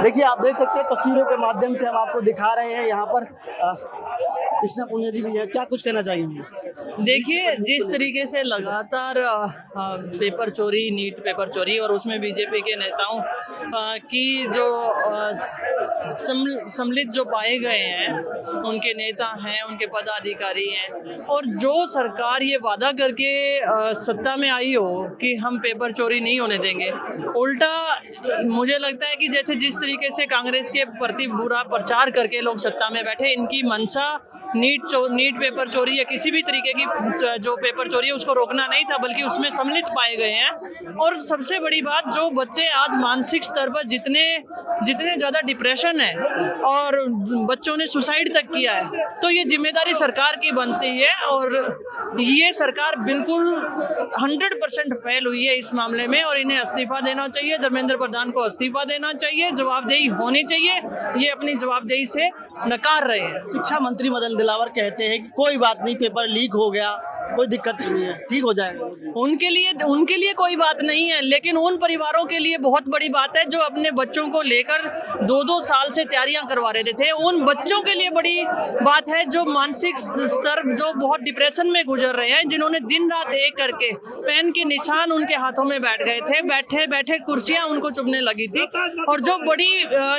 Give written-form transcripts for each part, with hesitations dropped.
देखिए, आप देख सकते हैं तस्वीरों के माध्यम से हम आपको दिखा रहे हैं यहाँ पर कृष्णा पुनिया जी भी है। क्या कुछ कहना चाहिए? देखिए, जिस तरीके से लगातार पेपर चोरी, नीट पेपर चोरी और उसमें बीजेपी के नेताओं की जो सम्मिलित जो पाए गए हैं, उनके नेता हैं, उनके पदाधिकारी हैं, और जो सरकार ये वादा करके सत्ता में आई हो कि हम पेपर चोरी नहीं होने देंगे, उल्टा मुझे लगता है कि जैसे जिस तरीके से कांग्रेस के प्रति बुरा प्रचार करके लोग सत्ता में बैठे, इनकी मंशा नीट पेपर चोरी या किसी भी तरीके की जो पेपर चोरी है उसको रोकना नहीं था, बल्कि उसमें सम्मिलित पाए गए हैं। और सबसे बड़ी बात, जो बच्चे आज मानसिक स्तर पर जितने ज़्यादा डिप्रेशन है और बच्चों ने सुसाइड तक किया है, तो ये जिम्मेदारी सरकार की बनती है। और ये सरकार बिल्कुल 100% फेल हुई है इस मामले में, और इन्हें इस्तीफा देना चाहिए। धर्मेंद्र प्रधान को इस्तीफा देना चाहिए, जवाबदेही होनी चाहिए। ये अपनी जवाबदेही से नकार रहे हैं। शिक्षा मंत्री मदन दिलावर कहते हैं कि कोई बात नहीं, पेपर लीक हो गया, कोई दिक्कत नहीं है, ठीक हो जाएगा। उनके लिए कोई बात नहीं है, लेकिन उन परिवारों के लिए बहुत बड़ी बात है जो अपने बच्चों को लेकर 2-2 साल से तैयारियां करवा रहे थे। उन बच्चों के लिए बड़ी बात है जो मानसिक स्तर जो बहुत डिप्रेशन में गुजर रहे हैं, जिन्होंने दिन रात एक करके पेन के निशान उनके हाथों में बैठ गए थे, बैठे बैठे कुर्सियां उनको चुभने लगी थी, और जो बड़ी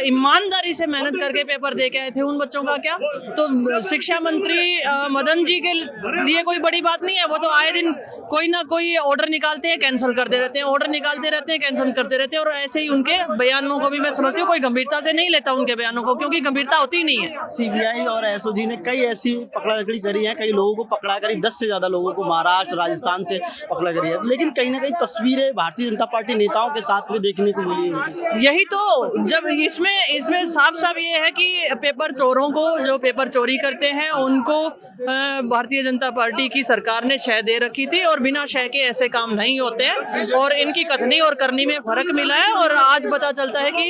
ईमानदारी से मेहनत करके पेपर दे के आए थे, उन बच्चों का क्या? तो शिक्षा मंत्री मदन जी के लिए कोई बड़ी बात नहीं है। वो तो आए दिन कोई ना कोई ऑर्डर निकालते हैं, कैंसिल करते रहते हैं, ऑर्डर निकालते रहते हैं, कैंसिल करते रहते हैं, और ऐसे ही उनके बयानों को भी मैं समझती हूँ कोई गंभीरता से नहीं लेता उनके बयानों को, क्योंकि गंभीरता होती नहीं है। सीबीआई और एसओजी ने कई ऐसी पकड़ाकड़ी करी है, कई लोगों को पकड़ा करी, 10 से ज्यादा लोगों को महाराष्ट्र राजस्थान से पकड़ा करी है, लेकिन कहीं ना कहीं तस्वीरें भारतीय जनता पार्टी नेताओं के साथ में देखने को मिली है। यही तो, जब इसमें साफ साफ ये है कि पेपर चोरों को, जो पेपर चोरी करते हैं, उनको भारतीय जनता पार्टी की सरकार ने शह दे रखी थी, और बिना शह के ऐसे काम नहीं होते हैं, और इनकी कथनी और करनी में फर्क मिला है। और आज पता चलता है कि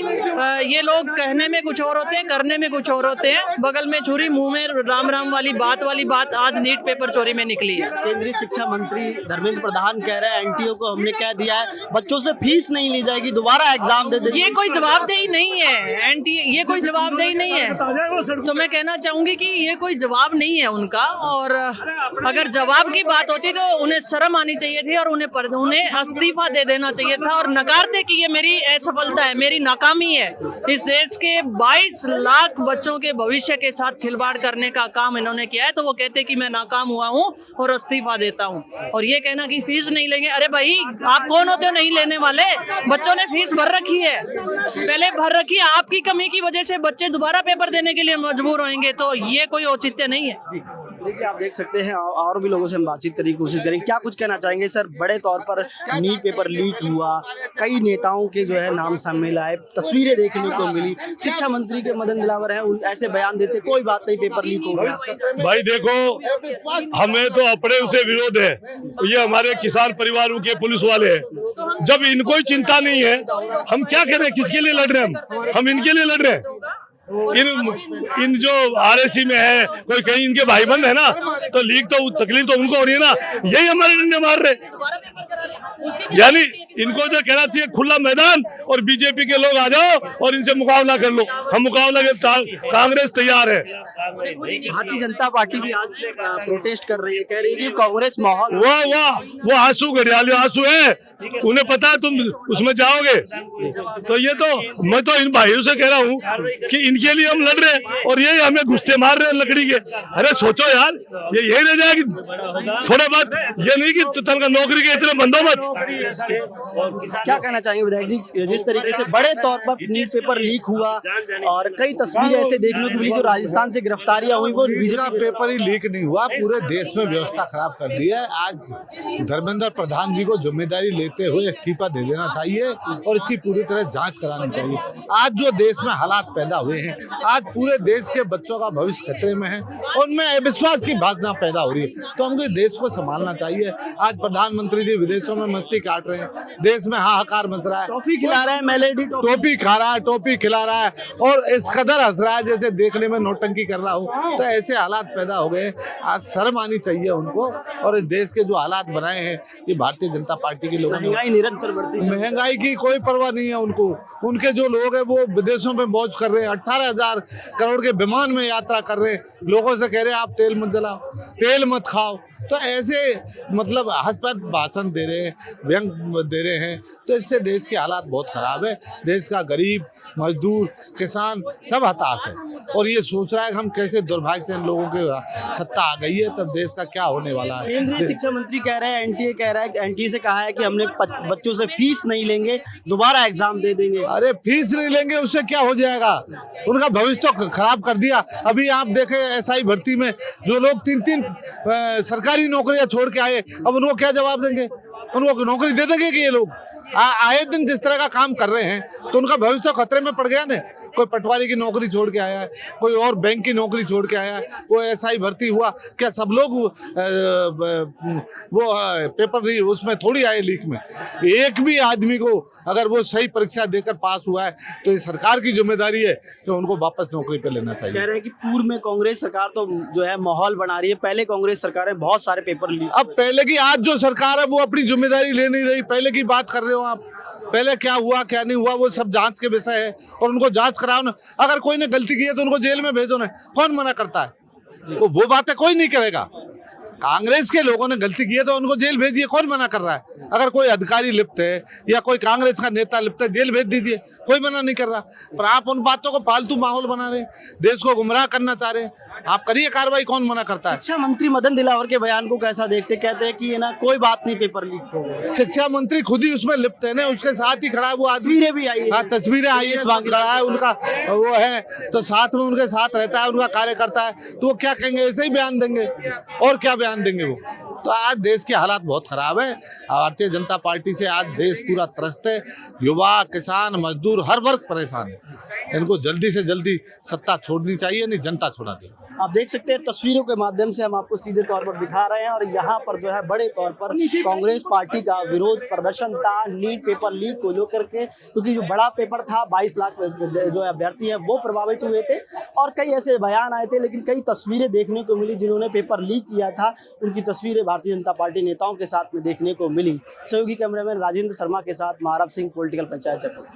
ये लोग कहने में कुछ और होते हैं, करने में कुछ और होते हैं। बगल में छुरी मुंह में राम राम वाली बात आज नीट पेपर चोरी में निकली है। केंद्रीय शिक्षा मंत्री धर्मेंद्र प्रधान कह रहे हैं एनटीओ को हमने कह दिया है बच्चों से फीस नहीं ली जाएगी, दोबारा एग्जाम दे देंगे। ये कोई जवाबदेही नहीं है, ये कोई जवाबदेही नहीं है। तो मैं कहना चाहूंगी कि ये कोई जवाब नहीं है उनका, और अगर जवाब की बात होती तो उन्हें शर्म आनी चाहिए थी, और उन्हें इस्तीफा दे देना चाहिए था, और नकारते कि ये मेरी असफलता है, मेरी नाकामी है। इस देश के 22 लाख बच्चों के भविष्य के साथ खिलवाड़ करने का काम इन्होंने किया है, तो वो कहते कि मैं नाकाम हुआ हूँ और इस्तीफा देता हूँ। और ये कहना कि फीस नहीं लेंगे, अरे भाई आप कौन होते हो नहीं लेने वाले? बच्चों ने फीस भर रखी है, पहले भर रखी है, आपकी कमी की वजह से बच्चे दोबारा पेपर देने के लिए मजबूर होंगे, तो ये कोई औचित्य नहीं है। देखिए, आप देख सकते हैं और भी लोगों से हम बातचीत करने की कोशिश करेंगे। क्या कुछ कहना चाहेंगे सर? बड़े तौर पर नीट पेपर लीक हुआ, कई नेताओं के जो है नाम सामने आए, तस्वीरें देखने को मिली, शिक्षा मंत्री के मदन दिलावर हैं, ऐसे बयान देते कोई बात नहीं, पेपर लीक हो गया। भाई देखो, हमें तो अपने उसे विरोध है, ये हमारे किसान परिवारों के पुलिस वाले हैं। जब इनको ही चिंता नहीं है, हम क्या करें? किसके लिए लड़ रहे हैं? हम इनके लिए लड़ रहे हैं। इन जो आरएसी में है, कोई कहीं इनके भाई बंद है ना, तो लीक तो तकलीफ तो उनको हो रही है ना, यही हमारे डंडे मार रहे। यानी इनको जो कहना चाहिए खुला मैदान, और बीजेपी के लोग आ जाओ और इनसे मुकाबला कर लो। हम मुकाबला के कांग्रेस तैयार है। भारतीय जनता पार्टी भी आज प्रोटेस्ट कर रही है, कह रही है कि कांग्रेस माहौल वो आंसू घड़ियाली आंसू है, उन्हें पता है तुम उसमें जाओगे। तो ये तो मैं तो इन भाइयों से कह रहा हूँ कि इनके लिए हम लड़ रहे हैं, और ये हमें घुसते मार रहे हैं लकड़ी के। अरे सोचो यार, ये यही रह जाएगी थोड़ा बहुत, ये नहीं कि तनका नौकरी के इतने बंदो मत। क्या कहना चाहेंगे विधायक जी, जिस तरीके से बड़े तौर पर न्यूज पेपर लीक हुआ और कई तस्वीरें ऐसे देखने को मिली जो राजस्थान से गिरफ्तारियां हुई, वो इसका पेपर ही लीक नहीं हुआ, पूरे देश में व्यवस्था खराब कर दी है। आज धर्मेंद्र प्रधान जी को जिम्मेदारी लेते हुए इस्तीफा दे देना चाहिए, और इसकी पूरी तरह जांच करानी चाहिए। आज जो देश में हालात पैदा हुए हैं, हैं। आज पूरे देश के बच्चों का भविष्य खतरे में है और उनमें अविश्वास की भावना पैदा हो रही है। तो हमको देश को संभालना चाहिए। आज प्रधानमंत्री जी विदेशों में मस्ती काट रहे हैं, देश में हाहाकार मच रहा है, टॉफी खिला रहे हैं, मेलेडी टोपी खा रहा है, टोपी खिला रहा है और इस कदर हंस रहा है जैसे देखने में नौटंकी कर रहा हो। तो ऐसे हालात पैदा हो गए। आज शर्म आनी चाहिए उनको। और इस देश के जो हालात बनाए हैं ये भारतीय जनता पार्टी के लोगों ने। महंगाई निरंतर बढ़ती है। महंगाई की कोई परवाह नहीं है उनको। उनके जो लोग हैं वो विदेशों में मौज कर रहे हैं, 18,000 करोड़ के विमान में यात्रा कर रहे हैं, लोगों से कह रहे हैं आप तेल मत जलाओ, तेल मत खाओ। तो ऐसे मतलब हंसपत भाषण दे रहे हैं, व्यंग दे रहे हैं। तो इससे देश के हालात बहुत खराब है। देश का गरीब, मजदूर, किसान सब हताश है और ये सोच रहा है कि हम कैसे दुर्भाग्य से इन लोगों के सत्ता आ गई है, तब देश का क्या होने वाला है। केंद्रीय शिक्षा मंत्री कह रहे हैं, एनटीए कह रहा है, एनटीए से कहा है कि हमने बच्चों से फीस नहीं लेंगे, दोबारा एग्जाम दे देंगे। अरे फीस नहीं लेंगे उससे क्या हो जाएगा? उनका भविष्य तो खराब कर दिया। अभी आप देखें एसआई भर्ती में जो लोग 3-3 सरकारी नौकरियां छोड़ के आए, अब उनको क्या जवाब देंगे? उनको नौकरी दे देंगे कि ये लोग आए दिन जिस तरह का काम कर रहे हैं तो उनका भविष्य तो खतरे में पड़ गया ना। कोई पटवारी की नौकरी छोड़ के आया है, कोई और बैंक की नौकरी छोड़ के आया है, वो एसआई भर्ती हुआ, क्या सब लोग वो पेपर उसमें थोड़ी आए लीक में? एक भी आदमी को अगर वो सही परीक्षा देकर पास हुआ है तो ये सरकार की जिम्मेदारी है कि उनको वापस नौकरी पे लेना चाहिए। कह रहे हैं कि पूर्व में कांग्रेस सरकार तो जो है माहौल बना रही है, पहले कांग्रेस सरकार है बहुत सारे पेपर लीक। अब पहले की आज जो सरकार है वो अपनी जिम्मेदारी ले नहीं रही। पहले की बात कर रहे हो आप, पहले क्या हुआ क्या नहीं हुआ वो सब जांच के विषय है और उनको जांच कराओ ना। अगर कोई ने गलती की है तो उनको जेल में भेजो ना, कौन मना करता है? वो बातें कोई नहीं करेगा। कांग्रेस के लोगों ने गलती की है तो उनको जेल भेजिए, कौन मना कर रहा है? अगर कोई अधिकारी लिप्त है या कोई कांग्रेस का नेता लिप्त है, जेल भेज दीजिए, कोई मना नहीं कर रहा। पर आप उन बातों को फालतू माहौल बना रहे हैं, देश को गुमराह करना चाह रहे हैं। आप करिए कार्रवाई, कौन मना करता है? शिक्षा मंत्री मदन दिलावर के बयान को कैसा देखते? कहते हैं कि ये ना कोई बात नहीं, पेपर लीक हो गए। शिक्षा मंत्री खुद ही उसमें लिप्त है ना, उसके साथ ही खड़ा है वो आदमी। तस्वीरें भी आई है। हाँ, तस्वीरें आई है, खड़ा है उनका वो है तो साथ में उनके साथ रहता है, उनका कार्यकर्ता है, तो वो क्या कहेंगे? ऐसे ही बयान देंगे और क्या बयान देंगे वो? तो आज देश के हालात बहुत खराब है। भारतीय जनता पार्टी से आज देश पूरा त्रस्त है। युवा, किसान, मजदूर, हर वर्ग परेशान है। इनको जल्दी से जल्दी सत्ता छोड़नी चाहिए, नहीं जनता छोड़ा दे। आप देख सकते हैं तस्वीरों के माध्यम से हम आपको सीधे तौर पर दिखा रहे हैं और यहाँ पर जो है बड़े तौर पर कांग्रेस पार्टी का विरोध प्रदर्शन था नीट पेपर लीक को लेकर के, क्योंकि जो बड़ा पेपर था 22 लाख जो अभ्यर्थी हैं वो प्रभावित हुए थे और कई ऐसे बयान आए थे, लेकिन कई तस्वीरें देखने को मिली जिन्होंने पेपर लीक किया था, उनकी तस्वीरें भारतीय जनता पार्टी नेताओं के साथ में देखने को मिली। सहयोगी कैमरामैन राजेंद्र शर्मा के साथ महाराव सिंह, पॉलिटिकल पंचायत जयपुर।